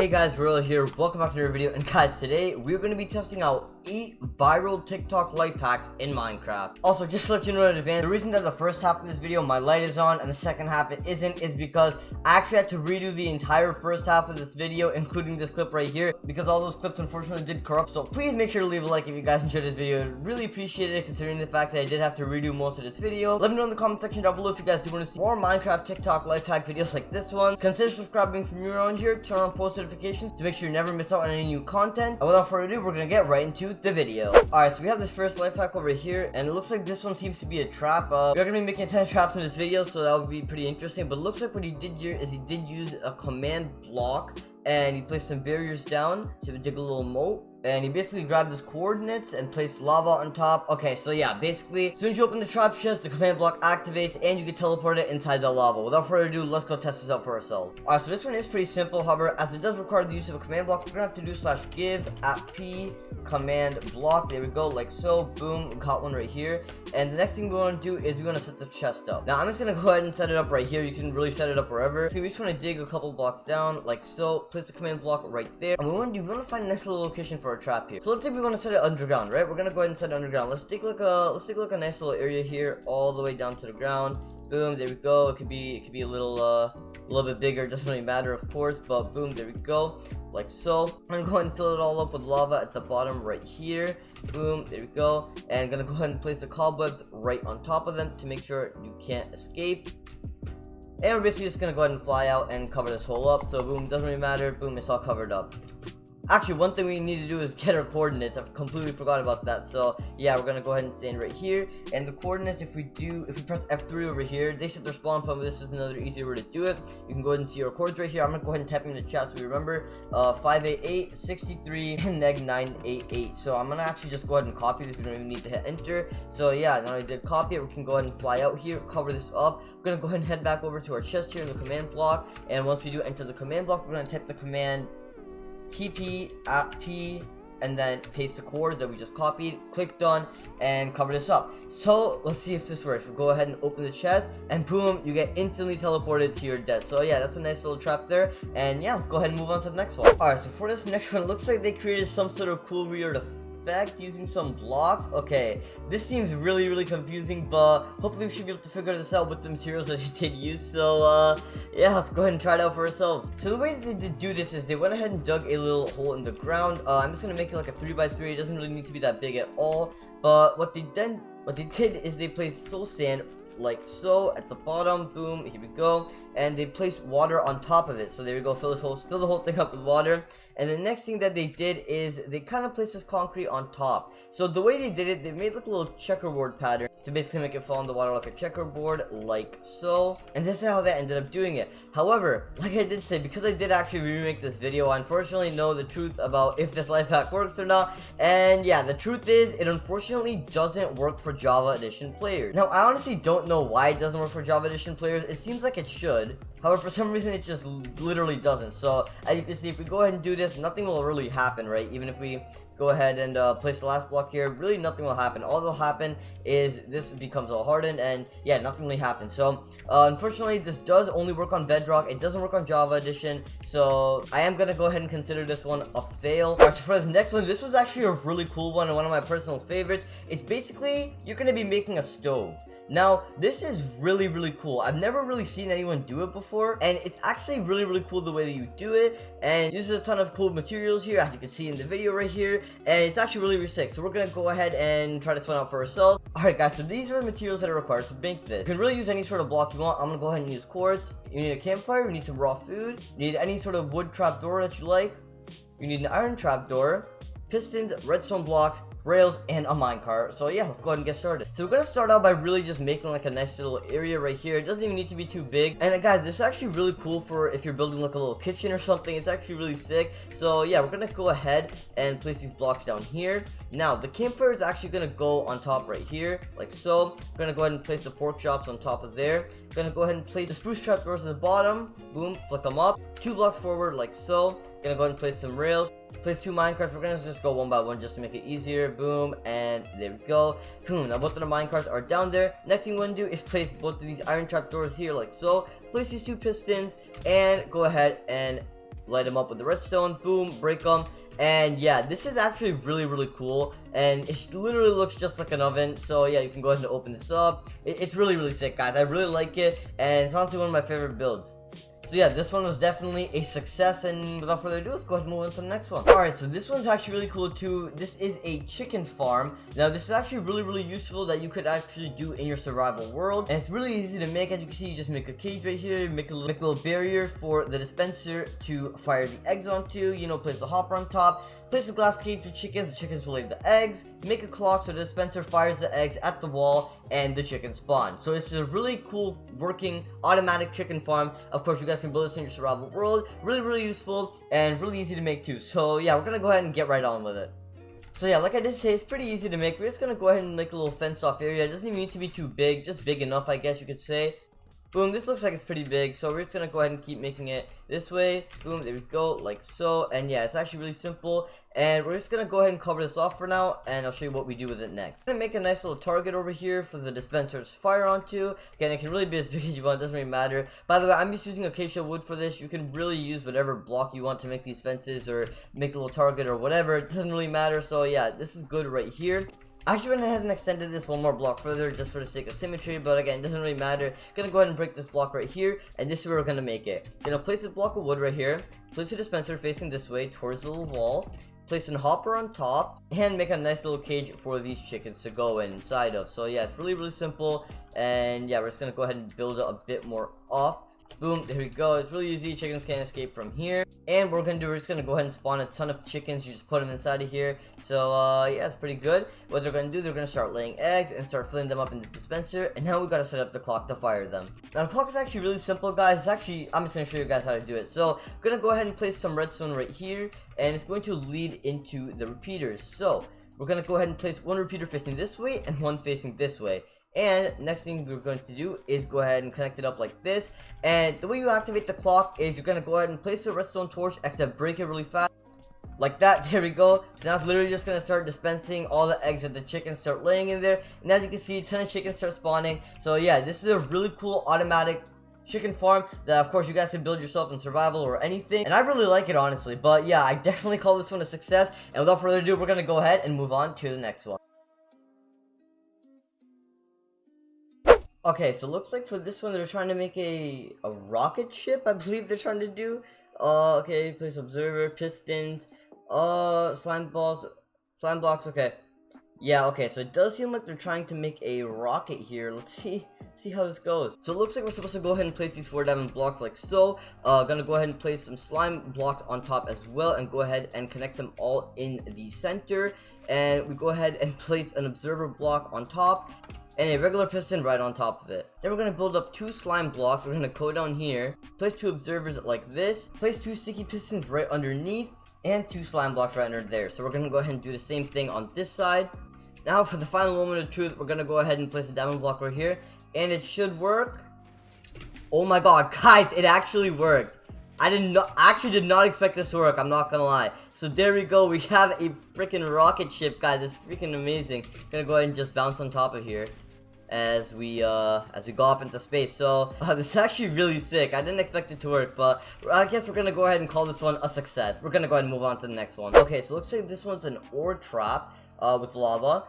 Hey guys, Reorder here. Welcome back to another video. And guys, today we're going to be testing out 8 viral TikTok life hacks in Minecraft. Also, just to let you know in advance, the reason that the first half of this video my light is on and the second half it isn't is because I actually had to redo the entire first half of this video, including this clip right here, because all those clips unfortunately did corrupt. So please make sure to leave a like if you guys enjoyed this video. I'd really appreciate it, considering the fact that I did have to redo most of this video. Let me know in the comment section down below if you guys do want to see more Minecraft TikTok life hack videos like this one. Consider subscribing from around here, turn on post notifications to make sure you never miss out on any new content. And without further ado, we're gonna get right into the video. Alright, so we have this first life hack over here, and it looks like this one seems to be a trap. We're gonna be making 10 traps in this video, so that would be pretty interesting. But it looks like what he did here is he did use a command block, and he placed some barriers down to dig a little moat. And he basically grabbed his coordinates and placed lava on top. Okay, so yeah, basically, as soon as you open the trap chest, the command block activates and you get teleported inside the lava. Without further ado, let's go test this out for ourselves. Alright, so this one is pretty simple. However, as it does require the use of a command block, we're gonna have to do /give @p command block. There we go, like so. Boom, we got one right here. And the next thing we want to do is we want to set the chest up. Now, I'm just gonna go ahead and set it up right here. You can really set it up wherever. So we just want to dig a couple blocks down, like so. Place the command block right there. And we want to find a nice little location for our trap here. So let's say we want to set it underground, right? We're gonna go ahead and set it underground. Let's take like a nice little area here, all the way down to the ground. Boom, there we go. It could be a little bit bigger. Doesn't really matter, of course, but boom, there we go, like so. I'm gonna go ahead and fill it all up with lava at the bottom right here. Boom, there we go. And I'm gonna go ahead and place the cobwebs right on top of them to make sure you can't escape. And we're basically just gonna go ahead and fly out and cover this hole up. So boom, doesn't really matter. Boom, it's all covered up. Actually, one thing we need to do is get our coordinates. I've completely forgot about that. So yeah, we're gonna go ahead and stand right here. And the coordinates, if we press F3 over here, they set their spawn point, but this is another easier way to do it. You can go ahead and see our coords right here. I'm gonna go ahead and type them in the chat so we remember. 588, 63, and -988. So I'm gonna actually just go ahead and copy this. We don't even need to hit enter. So yeah, now I did copy it. We can go ahead and fly out here, cover this up. We're gonna go ahead and head back over to our chest here in the command block. And once we do enter the command block, we're gonna type the command TP @p and then paste the coords that we just copied, click done, and cover this up. So let's see if this works. We'll go ahead and open the chest, and boom, you get instantly teleported to your death. So yeah, that's a nice little trap there. And yeah, let's go ahead and move on to the next one. Alright, so for this next one, it looks like they created some sort of cool Reorder Effect using some blocks. Okay, this seems really confusing, but hopefully we should be able to figure this out with the materials that you did use. So yeah, let's go ahead and try it out for ourselves. So the way they did do this is they went ahead and dug a little hole in the ground. I'm just gonna make it like a 3x3. It doesn't really need to be that big at all, but what they did is they placed soul sand like so at the bottom. Boom, here we go. And they placed water on top of it. So there we go, fill the whole thing up with water. And the next thing that they did is they kind of placed this concrete on top. So the way they did it, they made like a little checkerboard pattern to basically make it fall in the water like a checkerboard, like so. And this is how they ended up doing it. However, like I did say, because I did actually remake this video, I unfortunately know the truth about if this life hack works or not. And yeah, the truth is it unfortunately doesn't work for Java Edition players. Now, I honestly don't know why it doesn't work for Java Edition players. It seems like it should. However, for some reason, it just literally doesn't. So, as you can see, if we go ahead and do this, nothing will really happen, right? Even if we go ahead and place the last block here, really nothing will happen. All that will happen is this becomes all hardened, and yeah, nothing really happens. So, unfortunately, this does only work on Bedrock. It doesn't work on Java Edition. So, I am going to go ahead and consider this one a fail. Alright, so for the next one, this was actually a really cool one and one of my personal favorites. It's basically, you're going to be making a stove. Now, this is really cool. I've never really seen anyone do it before, and it's actually really cool the way that you do it, and it uses a ton of cool materials here, as you can see in the video right here, and it's actually really sick. So we're gonna go ahead and try this one out for ourselves. Alright guys, so these are the materials that are required to make this. You can really use any sort of block you want. I'm gonna go ahead and use quartz. You need a campfire, you need some raw food, you need any sort of wood trapdoor that you like, you need an iron trapdoor, pistons, redstone blocks, rails, and a minecart. So yeah, let's go ahead and get started. So we're gonna start out by really just making like a nice little area right here. It doesn't even need to be too big. And guys, this is actually really cool for if you're building like a little kitchen or something. It's actually really sick. So yeah, we're gonna go ahead and place these blocks down here. Now the campfire is actually gonna go on top right here, like so. We're gonna go ahead and place the pork chops on top of there. We're gonna go ahead and place the spruce trapdoors at the bottom. Boom, flick them up 2 blocks forward, like so. Gonna go ahead and place some rails. Place 2 minecarts. We're gonna just go one by one just to make it easier. Boom, and there we go. Boom. Now both of the minecarts are down there. Next thing we want to do is place both of these iron trapdoors here, like so. Place these 2 pistons and go ahead and light them up with the redstone, boom, break them. And yeah, this is actually really cool, and it literally looks just like an oven. So yeah, you can go ahead and open this up. It's really sick, guys. I really like it, and it's honestly one of my favorite builds. So yeah, this one was definitely a success, and without further ado, let's go ahead and move on to the next one. Alright, so this one's actually really cool too. This is a chicken farm. Now, this is actually really useful that you could actually do in your survival world, and it's really easy to make. As you can see, you just make a cage right here, make a little barrier for the dispenser to fire the eggs onto, you know, place the hopper on top, place a glass cage with chickens, the chickens will lay the eggs, make a clock so the dispenser fires the eggs at the wall, and the chickens spawn. So it's a really cool working automatic chicken farm. Of course, you guys can build this in your survival world. Really useful and really easy to make too. So yeah, we're gonna go ahead and get right on with it. So yeah, like I did say, it's pretty easy to make. We're just gonna go ahead and make a little fenced off area. It doesn't even need to be too big, just big enough, I guess you could say. Boom, this looks like it's pretty big, so we're just gonna go ahead and keep making it this way. Boom, there we go, like so. And yeah, it's actually really simple, and we're just gonna go ahead and cover this off for now, and I'll show you what we do with it next. I'm gonna make a nice little target over here for the dispenser to fire onto. Again, it can really be as big as you want, it doesn't really matter. By the way, I'm just using acacia wood for this. You can really use whatever block you want to make these fences, or make a little target or whatever. It doesn't really matter. So yeah, this is good right here. I actually went ahead and extended this one more block further just for the sake of symmetry, but again, it doesn't really matter. Gonna go ahead and break this block right here, and this is where we're gonna make it. Gonna place a block of wood right here, place a dispenser facing this way towards the little wall, place a hopper on top, and make a nice little cage for these chickens to go inside of. So yeah, it's really simple, and yeah, we're just gonna go ahead and build it a bit more up. Boom, there we go. It's really easy. Chickens can't escape from here. And what we're gonna do, we're just gonna go ahead and spawn a ton of chickens. You just put them inside of here. So yeah, it's pretty good. What they're gonna do, they're gonna start laying eggs and start filling them up in this dispenser. And now we gotta set up the clock to fire them. Now the clock is actually really simple, guys. It's actually, I'm just gonna show you guys how to do it. So we're gonna go ahead and place some redstone right here, and it's going to lead into the repeaters. So we're gonna go ahead and place one repeater facing this way and one facing this way. And next thing we're going to do is go ahead and connect it up like this. And the way you activate the clock is you're going to go ahead and place the redstone torch, except break it really fast. Like that, there we go. So now it's literally just going to start dispensing all the eggs that the chickens start laying in there. And as you can see, a ton of chickens start spawning. So yeah, this is a really cool automatic chicken farm that of course you guys can build yourself in survival or anything, and I really like it, honestly. But yeah, I definitely call this one a success, and without further ado, we're going to go ahead and move on to the next one. Okay, so looks like for this one, they're trying to make a rocket ship, I believe they're trying to do. Okay, place observer, pistons, slime balls, slime blocks, okay. Yeah, okay, so it does seem like they're trying to make a rocket here. Let's see how this goes. So it looks like we're supposed to go ahead and place these 4 diamond blocks like so. Gonna go ahead and place some slime blocks on top as well, and go ahead and connect them all in the center. And we go ahead and place an observer block on top, and a regular piston right on top of it. Then we're going to build up 2 slime blocks. We're going to go down here, place 2 observers like this, place 2 sticky pistons right underneath, and 2 slime blocks right under there. So we're going to go ahead and do the same thing on this side. Now for the final moment of truth, we're going to go ahead and place a diamond block right here, and it should work. Oh my god, guys, it actually worked. I actually did not expect this to work, I'm not gonna lie. So there we go, we have a freaking rocket ship, guys. It's freaking amazing. Gonna go ahead and just bounce on top of here as we go off into space. So this is actually really sick. I didn't expect it to work, but I guess we're gonna go ahead and call this one a success. We're gonna go ahead and move on to the next one. Okay, so looks like this one's an ore trap with lava.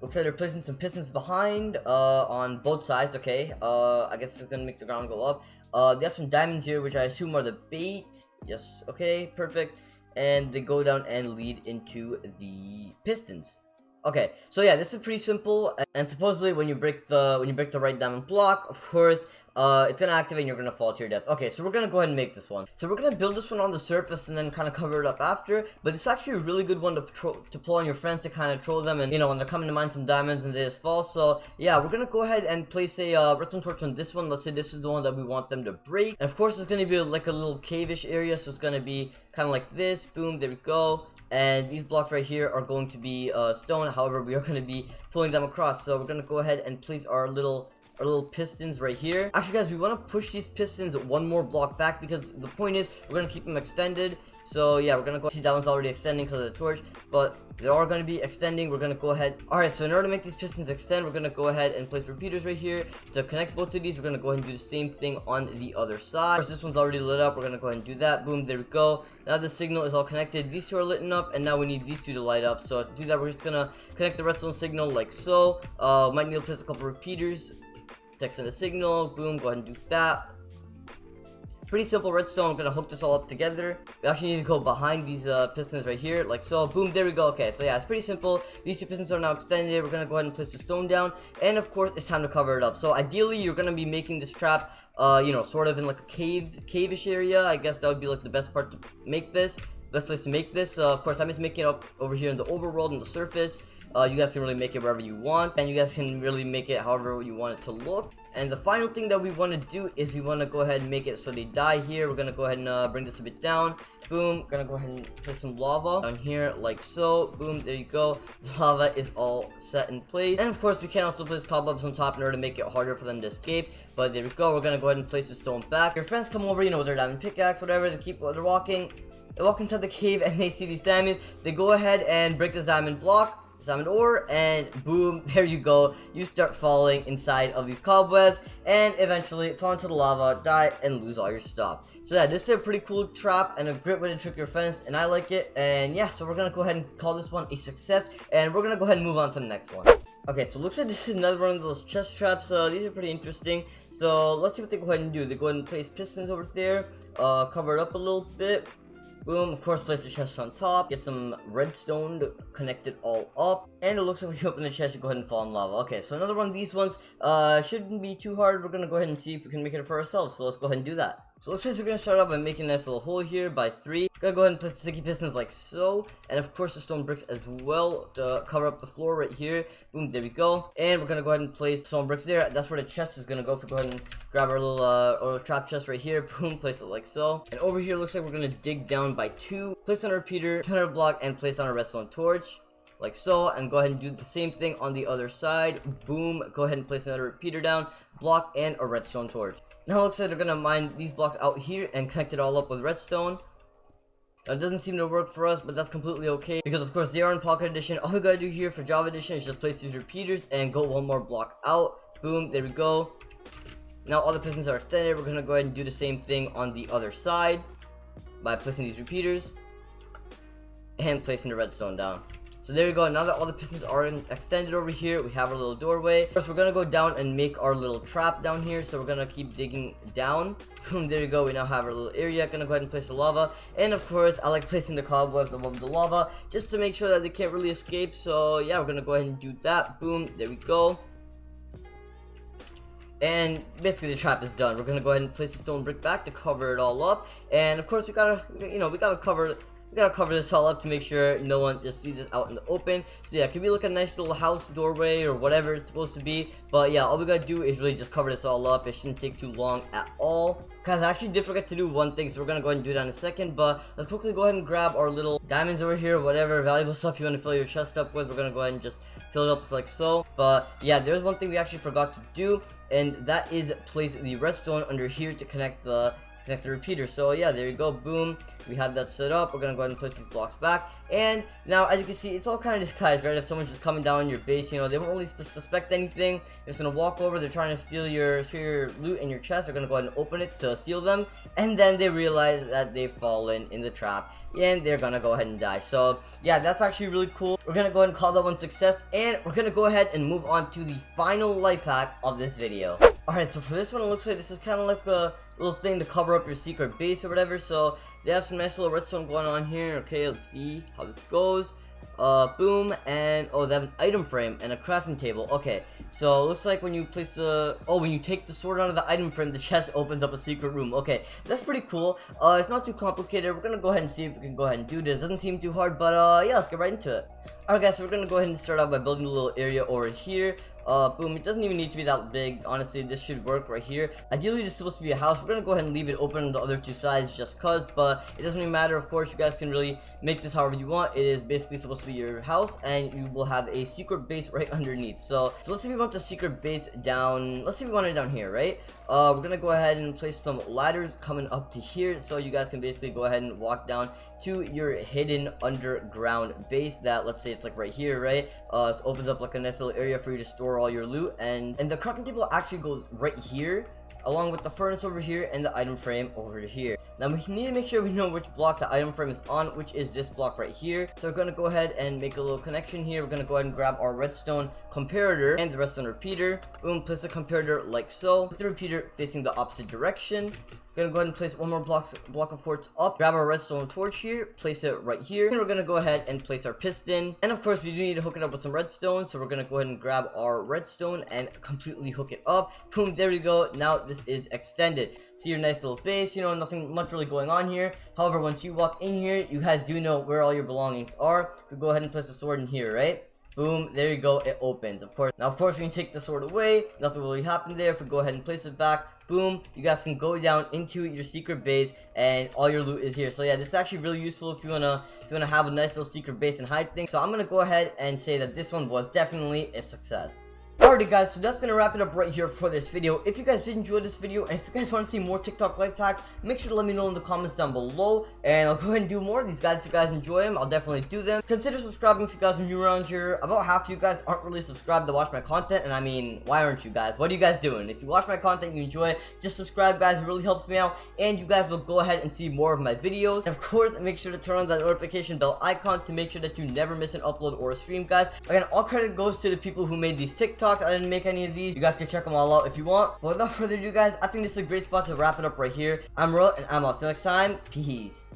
Looks like they're placing some pistons behind on both sides. Okay, I guess it's gonna make the ground go up. They have some diamonds here, which I assume are the bait. Yes, okay, perfect. And they go down and lead into the pistons. Okay, so yeah, this is pretty simple, and supposedly when you break the right diamond block, of course, it's gonna activate and you're gonna fall to your death. Okay, so we're gonna go ahead and make this one. So we're gonna build this one on the surface and then kind of cover it up after, but it's actually a really good one to pull on your friends to kind of troll them, and you know, when they're coming to mine some diamonds and they just fall. So yeah, we're gonna go ahead and place a redstone torch on this one. Let's say this is the one that we want them to break, and of course it's gonna be like a little cave-ish area, so it's gonna be kind of like this. Boom, there we go. And these blocks right here are going to be stone. However, we are going to be pulling them across. So we're going to go ahead and place our little pistons right here. Actually, guys, we want to push these pistons 1 more block back, because the point is we're going to keep them extended. So yeah, we're gonna go see that one's already extending because of the torch, but they're all gonna be extending. We're gonna go ahead. Alright, so in order to make these pistons extend, we're gonna go ahead and place repeaters right here to connect both of these. We're gonna go ahead and do the same thing on the other side. Of course, this one's already lit up. We're gonna go ahead and do that. Boom, there we go. Now the signal is all connected. These two are lit up, and now we need these two to light up. So to do that, we're just gonna connect the redstone signal like so. Might need to place a couple repeaters to extend the signal. Boom, go ahead and do that. Pretty simple redstone. I'm gonna hook this all up together. We actually need to go behind these pistons right here, like so. Boom, there we go. Okay, so yeah, it's pretty simple. These two pistons are now extended. We're gonna go ahead and place the stone down, and of course, it's time to cover it up. So ideally, you're gonna be making this trap, you know, sort of in like a cave-ish area. I guess that would be like the best part to make this. Best place to make this. Of course, I'm just making it up over here in the overworld, in the surface. You guys can really make it wherever you want, and you guys can really make it however you want it to look. And the final thing that we want to do is we want to go ahead and make it so they die here. We're gonna go ahead and bring this a bit down. Boom, gonna go ahead and put some lava down here like so. Boom, there you go. Lava is all set in place, and of course we can also place cobwebs on top in order to make it harder for them to escape. But there we go. We're gonna go ahead and place the stone back. Your friends come over, you know, with their diamond pickaxe, whatever. They're walking. They walk inside the cave and they see these diamonds. They go ahead and break this diamond block, diamond ore, and boom, there you go. You start falling inside of these cobwebs and eventually fall into the lava, die, and lose all your stuff. So yeah, this is a pretty cool trap and a great way to trick your friends, and I like it. And yeah, so we're gonna go ahead and call this one a success, and we're gonna go ahead and move on to the next one. Okay, so looks like this is another one of those chest traps. These are pretty interesting. So let's see what they go ahead and do. They go ahead and place pistons over there, cover it up a little bit. Boom, of course, place the chest on top, get some redstone to connect it all up, and it looks like when you open the chest, you go ahead and fall in lava. Okay, so another one of these ones, shouldn't be too hard. We're gonna go ahead and see if we can make it for ourselves, so let's go ahead and do that. So let's say we're gonna start off by making a nice little hole here by 3. Gonna go ahead and place the sticky pistons like so, and of course the stone bricks as well to cover up the floor right here. Boom, there we go. And we're gonna go ahead and place stone bricks there. That's where the chest is gonna go. If we go ahead and grab our little trap chest right here, boom, place it like so. And over here looks like we're gonna dig down by 2, place on a repeater, center block, and place on a redstone torch. Like so, and go ahead and do the same thing on the other side. Boom, go ahead and place another repeater down, block, and a redstone torch. Now it looks like they're gonna mine these blocks out here and connect it all up with redstone. Now, it doesn't seem to work for us, but that's completely okay, because of course they are in Pocket Edition. All we gotta do here for Java Edition is just place these repeaters and go one more block out. Boom, there we go. Now all the pistons are extended. We're gonna go ahead and do the same thing on the other side by placing these repeaters and placing the redstone down. So there you go. Now that all the pistons are extended over here, we have our little doorway. First, we're gonna go down and make our little trap down here. So we're gonna keep digging down. Boom, there you go. We now have our little area. Gonna go ahead and place the lava. And of course, I like placing the cobwebs above the lava just to make sure that they can't really escape. So yeah, we're gonna go ahead and do that. Boom, there we go. And basically the trap is done. We're gonna go ahead and place the stone brick back to cover it all up. And of course, we gotta cover this all up to make sure no one just sees it out in the open. So yeah, it could be like a nice little house doorway or whatever it's supposed to be. But yeah, all we gotta do is really just cover this all up. It shouldn't take too long at all. Guys, I actually did forget to do one thing, so we're gonna go ahead and do that in a second. But let's quickly go ahead and grab our little diamonds over here, whatever valuable stuff you want to fill your chest up with. We're gonna go ahead and just fill it up like so. But yeah, there's one thing we actually forgot to do, and that is place the redstone under here to connect the repeater. So yeah, there you go. Boom, we have that set up. We're gonna go ahead and place these blocks back, and now as you can see, it's all kind of disguised, right? If someone's just coming down on your base, you know, they won't really suspect anything. They're just gonna walk over, they're trying to steal your loot and your chest. They're gonna go ahead and open it to steal them, and then they realize that they've fallen in the trap and they're gonna go ahead and die. So yeah, that's actually really cool. We're gonna go ahead and call that one success, and we're gonna go ahead and move on to the final life hack of this video. Alright, so for this one, it looks like this is kind of like a little thing to cover up your secret base or whatever. So they have some nice little redstone going on here. Okay, let's see how this goes. Boom, and oh, they have an item frame and a crafting table. Okay, so it looks like when you place when you take the sword out of the item frame, the chest opens up a secret room. Okay, that's pretty cool. It's not too complicated. We're gonna go ahead and see if we can go ahead and do this. Doesn't seem too hard, but yeah, let's get right into it. Alright guys, so we're gonna go ahead and start out by building a little area over here. Boom, it doesn't even need to be that big. Honestly, this should work right here. Ideally, this is supposed to be a house. We're gonna go ahead and leave it open on the other two sides just cause, but it doesn't really matter. Of course, you guys can really make this however you want. It is basically supposed to be to your house, and you will have a secret base right underneath. So let's say we want the secret base down. Let's say we want it down here, right? We're gonna go ahead and place some ladders coming up to here, so you guys can basically go ahead and walk down to your hidden underground base that, let's say it's like right here, right? It opens up like a nice little area for you to store all your loot, and the crafting table actually goes right here, along with the furnace over here and the item frame over here. Now we need to make sure we know which block the item frame is on, which is this block right here. So we're gonna go ahead and make a little connection here. We're gonna go ahead and grab our redstone comparator and the redstone repeater. Boom, place the comparator like so, with the repeater facing the opposite direction. We're gonna go ahead and place one more block of quartz up, grab our redstone torch here, place it right here, and we're gonna go ahead and place our piston. And of course we do need to hook it up with some redstone, so we're gonna go ahead and grab our redstone and completely hook it up. Boom, there we go. Now this is extended. See your nice little base, you know, nothing much really going on here. However, once you walk in here, you guys do know where all your belongings are. We go ahead and place a sword in here, right? Boom, there you go, it opens, of course. Now, of course, when you take the sword away, nothing will really happen there. If we go ahead and place it back, boom, you guys can go down into your secret base, and all your loot is here. So yeah, this is actually really useful if you wanna have a nice little secret base and hide things. So I'm gonna go ahead and say that this one was definitely a success. Alrighty guys, so that's gonna wrap it up right here for this video. If you guys did enjoy this video, and if you guys want to see more TikTok life hacks, make sure to let me know in the comments down below, and I'll go ahead and do more of these guys. If you guys enjoy them, I'll definitely do them. Consider subscribing if you guys are new around here. About half of you guys aren't really subscribed to watch my content, and I mean, why aren't you guys? What are you guys doing? If you watch my content and you enjoy it, just subscribe guys, it really helps me out, and you guys will go ahead and see more of my videos. And of course, make sure to turn on that notification bell icon to make sure that you never miss an upload or a stream, guys. Again, all credit goes to the people who made these TikToks. I didn't make any of these. You guys can check them all out if you want. But without further ado guys, I think this is a great spot to wrap it up right here. I'm Royal, and I'm out. See you next time. Peace.